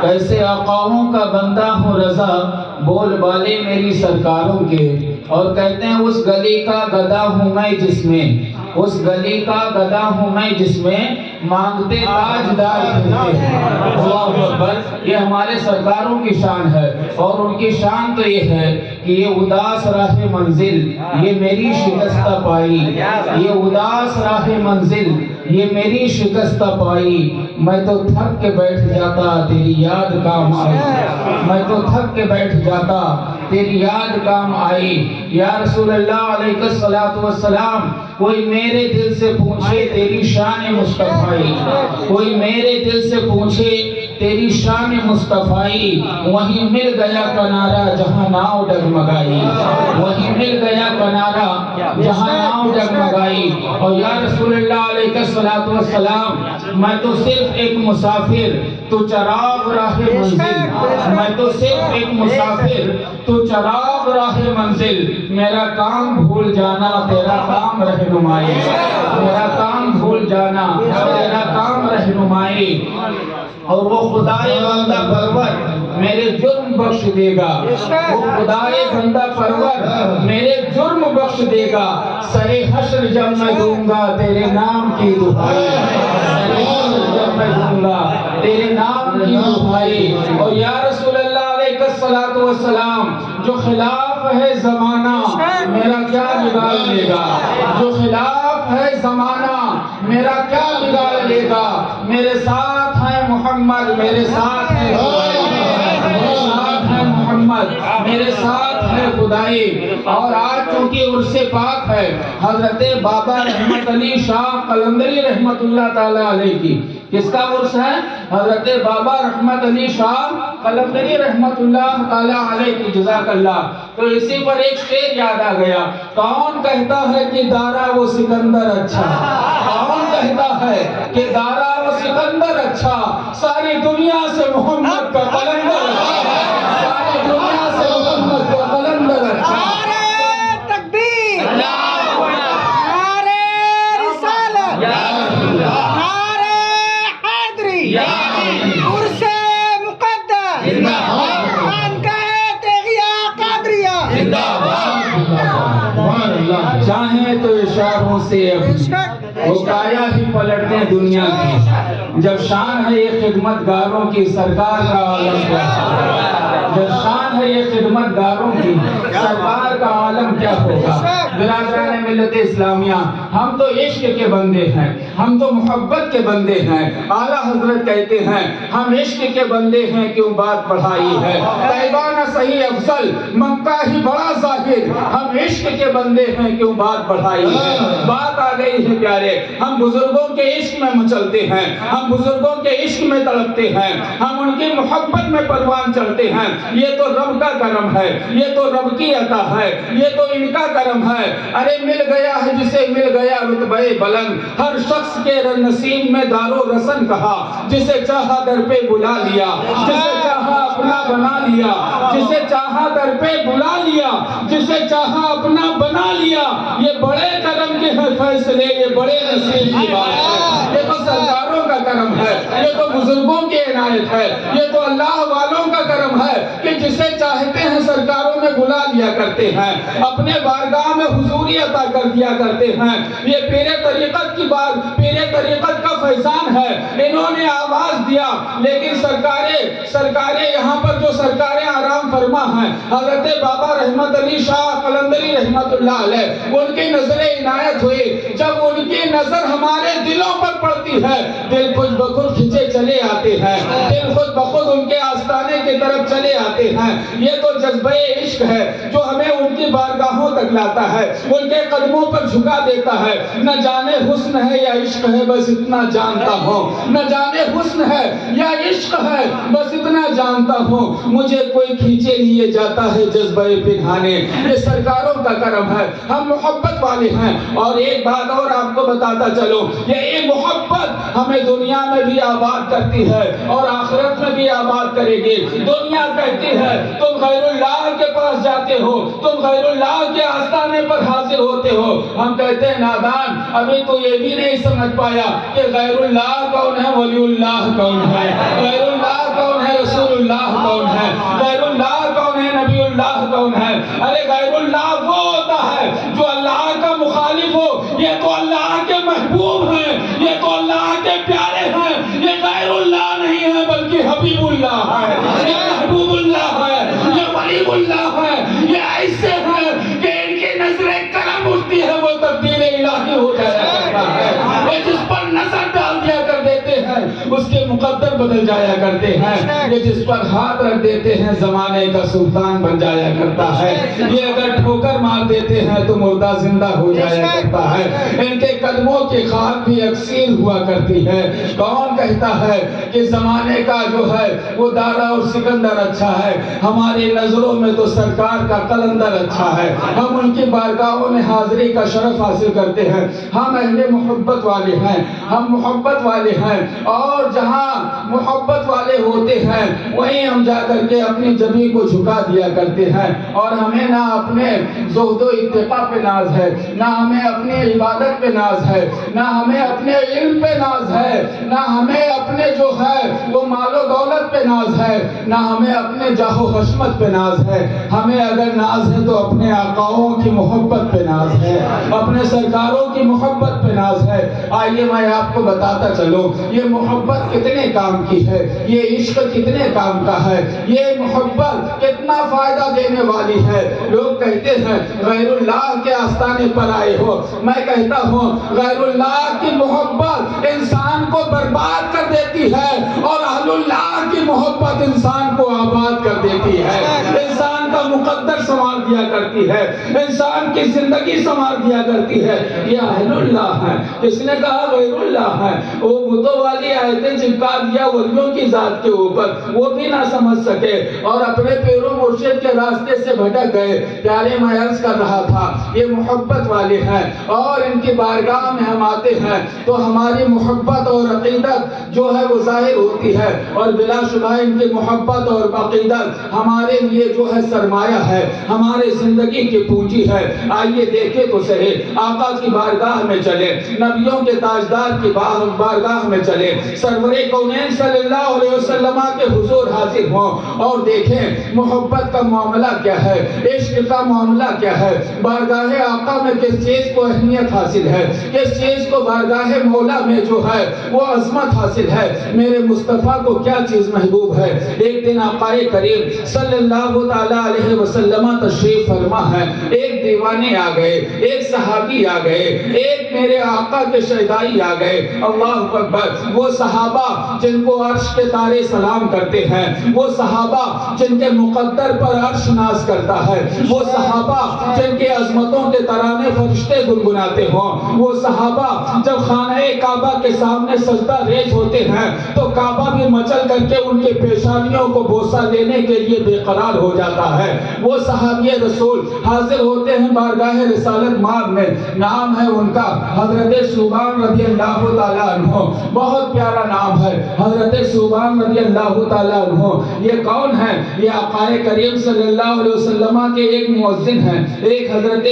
کیسے آقاؤں کا بندہ ہوں رضا، بول بالے میری سرکاروں کے، اور کہتے ہیں اس گلی کا گدا ہوں میں جس میں، اس گلی کا گدا ہوں میں جس میں مانگتے تاجدار پھرتے ہیں۔ اللہ اکبر، یہ ہمارے سرکاروں کی شان ہے، اور ان کی شان تو یہ ہے کہ یہ اداس راہ منزل یہ میری شکستہ پائی، یہ اداس راہ منزل یہ میری شکستہ پائی، میں تو تھک کے بیٹھ جاتا تیری یاد کام آئی، میں تو تھک کے بیٹھ جاتا تیری یاد کام آئی۔ یا رسول اللہ علیہ الصلوۃ والسلام، کوئی میرے دل سے پوچھے تیری شان مصطفی، کوئی میرے دل سے پوچھے تیری شان مصطفی، وہیں مل گیا کنارہ جہاں ناؤ ڈگمگائی، وہیں مل گیا کنارہ جہاں ناؤ ڈگمگائی۔ اور یا رسول اللہ علیہ الصلوۃ والسلام، میں تو صرف ایک مسافر تو چراغ راہ منزل، میں تو صرف ایک مسافر تو چراغ راہ منزل، میرا کام بھول جانا تیرا کام رہنمائی، میرا کام بھول جانا تیرا کام رہنمائی۔ اور وہ خدائے بندہ پرور میرے جرم بخش دے گا، وہ خدائے بندہ پرور میرے جرم بخش دے گا، سرے حشر جب میں دوں گا تیرے نام کی دہائی، سرے حشر جب میں دوں گا تیرے نام کی دہائی۔ اور یا رسول اللہ علیہ الصلوۃ والسلام، جو خلاف ہے زمانہ میرا کیا بگاڑ لے گا، جو خلاف ہے زمانہ میرا کیا بگاڑ لے گا، میرے ساتھ ہے محمد، میرے ساتھ ہے خدائی، میرے ساتھ ہے محمد، میرے ساتھ ہے خدائی۔ اور آج چونکہ عرس پاک ہے حضرت بابا رحمت علی شاہ قلندری رحمت اللہ تعالی علیہ کی، کس کا عرس ہے؟ حضرت بابا رحمت علی شاہ قلندری رحمت اللہ تعالی علیہ کی، جزاک اللہ۔ تو اسی پر ایک شعر یاد آ گیا، کون کہتا ہے کہ دارا و سکندر اچھا، کون کہتا ہے کہ دارا و سکندر اچھا، ساری دنیا سے محمد کا قلندر اچھا، ساری دنیا سے محمد کا قلندر اچھا۔ نعرہ تکبیر، نعرہ رسالت، نعرہ حیدری، عرس مقدس، خانقاہ تغیہ قادریہ۔ چاہیں تو اشاروں سے وہ کایا ہی پلٹ دیں دنیا کی، جب شان ہے یہ خدمت گاروں کی سرکار کا عالم کیا ہوگا، جب شان ہے یہ خدمت گاروں کی سرکار کا عالم کیا ہوگا۔ برادران ملت اسلامیہ، ہم تو عشق کے بندے ہیں، ہم تو محبت کے بندے ہیں۔ اعلیٰ حضرت کہتے ہیں ہم عشق کے بندے ہیں کیوں بات بڑھائی ہے، طیبہ نہ صحیح افضل مکہ ہی بڑا ظاہر، ہم عشق کے بندے ہیں کیوں بات بڑھائی ہے۔ بات آ گئی ہے پیارے، ہم بزرگوں کے عشق میں مچلتے ہیں، ہم بزرگوں کے عشق میں تڑپتے ہیں، ہم ان کی محبت میں پروان چڑھتے ہیں۔ یہ تو رب کا کرم ہے، یہ تو رب کی عطا ہے، یہ تو ان کا کرم ہے۔ ارے مل گیا ہے جسے مل گیا رتبہ بلند، ہر شخص کے نصیب میں دار و رسن کہا، جسے چاہا در پہ بلا لیا، جسے چاہا اپنا بنا لیا، جسے چاہا در پہ بلا لیا، جسے چاہا اپنا بنا لیا۔ یہ بڑے کرم کے ہیں فیصلے، یہ بڑے نصیب کی بات ہے، یہ تو سرکاروں کا کرم ہے، یہ تو بزرگوں کی عنایت ہے، یہ تو اللہ والوں کا کرم ہے کہ جسے چاہتے ہیں سرکاروں میں بلا لیا کرتے ہیں، اپنے بارگاہ میں حضوری عطا کر دیا کرتے ہیں۔ یہ پیر طریقت کی بات، پیر طریقت کا فیضان ہے، انہوں نے آواز دیا، لیکن سرکاریں یہاں پر جو سرکاریں آرام فرما ہیں، حضرت بابا رحمت علی شاہ قلندری رحمت اللہ علیہ، ان کی نظر عنایت ہوئی، جب ان کی نظر ہمارے دلوں پر پڑتی ہے، دل خود بخود کھچے چلے آتے ہیں، دل خود بخود ان کے آستانے کی طرف چلے آتے ہیں۔ یہ تو جذبہ عشق ہے جو ہمیں ان کی بارگاہوں تک لاتا ہے، ان کے قدموں پر جھکا دیتا ہے۔ نہ جانے حسن ہے یا عشق ہے بس اتنا جانتا ہوں، نہ جانے حسن ہے یا عشق ہے بس اتنا جانتا ہوں، مجھے کوئی کھینچے لیے جاتا ہے جذبہ پنہانے۔ یہ سرکاروں کا کرم ہے، ہم محبت والے ہیں۔ اور ایک بات اور آپ کو بتاتا چلو، یہ محبت ہمیں دنیا میں بھی آباد کرتی ہے اور آخرت میں بھی آباد کرے گی۔ دنیا کہتی ہے تم غیر اللہ کے پاس جاتے ہو، تم غیر اللہ کے آستانے پر حاضر ہوتے ہو، ہم کہتے ہیں نادان، ابھی تو یہ بھی نہیں سمجھ پایا کہ غیر اللہ کون ہے، ولی اللہ کون ہے، غیر اللہ کون ہے، رسول حبیب اللہ ہے، یہ محبوب اللہ ہے، یہ ولی اللہ ہے، یہ ایسے ہیں کہ ان کی نظر کرم اٹھتی ہے وہ تقدیر الہی ہو جایا کرتا ہے، یہ جس پر نظر ڈال دیا کر دیتے ہیں اس کے مقدر بدل جایا کرتے ہیں، یہ جس پر ہاتھ رکھ دیتے ہیں زمانے کا سلطان بن جایا کرتا ہے، یہ اگر ٹھوکر مار دیتے ہیں تو مردہ زندہ ہو جایا کرتا ہے، ان کے قدموں کی خاک بھی اکسیر ہوا کرتی ہے۔ کون کہتا ہے کہ زمانے کا جو ہے وہ دارا اور سکندر اچھا ہے؟ ہماری نظروں میں تو سرکار کا قلندر اچھا ہے، ہم ان کی بارگاہوں میں حاضری کا شرف حاصل کرتے ہیں، ہم اہل محبت والے ہیں، ہم محبت والے ہیں، اور جہاں محبت والے ہوتے ہیں وہیں ہم جا کر کے اپنی جبین کو جھکا دیا کرتے ہیں، اور ہمیں نہ اپنے زہد و اتقاء پہ ناز ہے، نہ ہمیں اپنی عبادت پہ ناز ہے، نہ ہمیں اپنے علم پہ ناز ہے، نہ ہمیں اپنے جو ہے وہ مال و دولت پہ ناز ہے، نہ ہمیں اپنے جاہ و حشمت پہ ناز ہے، ہمیں اگر ناز ہے تو اپنے آقاؤں کی محبت پہ ناز ہے، اپنے سرکاروں کی محبت پہ ناز ہے۔ آئیے میں آپ کو بتاتا چلوں یہ محبت کتنے کام کی ہے، یہ عشق کتنے کام کا ہے، یہ محبت کتنا فائدہ دینے والی ہے۔ لوگ کہتے ہیں غیر اللہ کے آستانے پر آئے ہو، میں کہتا ہوں غیر اللہ کی محبت انسان کو برباد کر دیتی ہے، اور اہل اللہ کی محبت انسان کو آباد کر دیتی ہے، انسان کا مقدر سنوار دیا کرتی ہے، انسان کی زندگی سنوار دیا کرتی ہے۔ یہ اہل اللہ ہے۔ کس نے کہا غیر اللہ ہے؟ وہ بتوں والی آیتیں چپکا دیا ولیوں کی ذات کے اوپر، وہ بھی نہ سمجھ سکے اور اپنے پیروں مرشد کے راستے سے بھٹک گئے۔ پیارے میں عرض کر رہا تھا یہ محبت والے ہیں، اور ان کی بارگاہ میں ہم آتے ہیں تو ہماری محبت اور عقیدت جو ہے وہ ظاہر ہوتی ہے، اور بلا شبہ ان کی محبت اور عقیدت ہمارے لیے جو ہے سرمایہ ہے، ہمارے زندگی کی پونجی ہے۔ آئیے دیکھیں تو صحیح، آقا کی بارگاہ میں چلے، نبیوں کے تاجدار کی بارگاہ میں چلے، سرور کونین صلی اللہ علیہ وسلم کے حضور حاضر ہوں اور دیکھیں محبت کا معاملہ کیا ہے، عشق کا معاملہ کیا ہے، بارگاہ آقا میں کس چیز کو اہمیت حاصل ہے، کس چیز کو بارگاہ مولا میں جو ہے وہ عظمت حاصل ہے، میرے مصطفیٰ کو کیا چیز محبوب ہے۔ ایک دن آقا کریم صلی اللہ تعالیٰ علیہ وسلم تشریف فرما ہے، ایک دیوانے آ گئے، ایک صحابی آ گئے، ایک میرے آقا کے شہدائی آ گئے۔ اللہ اکبر! وہ صحابہ جن کو عرش کے تارے سلام کرتے ہیں، وہ صحابہ جن کے مقدر پر عرش ناز کرتا ہے، وہ صحابہ جن کے عظمتوں کے ترانے فرشتے گنگناتے ہوں، وہ صحابہ جب خانہ کعبہ کے سامنے سجدہ ریز ہوتے ہیں تو کعبہ بھی مچل کر کے ان کے پیشانیوں کو بوسہ دینے کے لیے بے قرار ہو جاتا ہے۔ وہ صحابی رسول حاضر ہوتے ہیں بارگاہ رسالت مآب میں، نام ہے ان کا حضرت ثوبان رضی اللہ تعالیٰ عنہ، بہت پیارا نام ہے حضرت ثوبان رضی اللہ تعالیٰ عنہ۔ یہ کون ہے؟ یہ آقا کریم صلی اللہ علیہ وسلم کے ایک مؤذن ہیں، ایک حضرت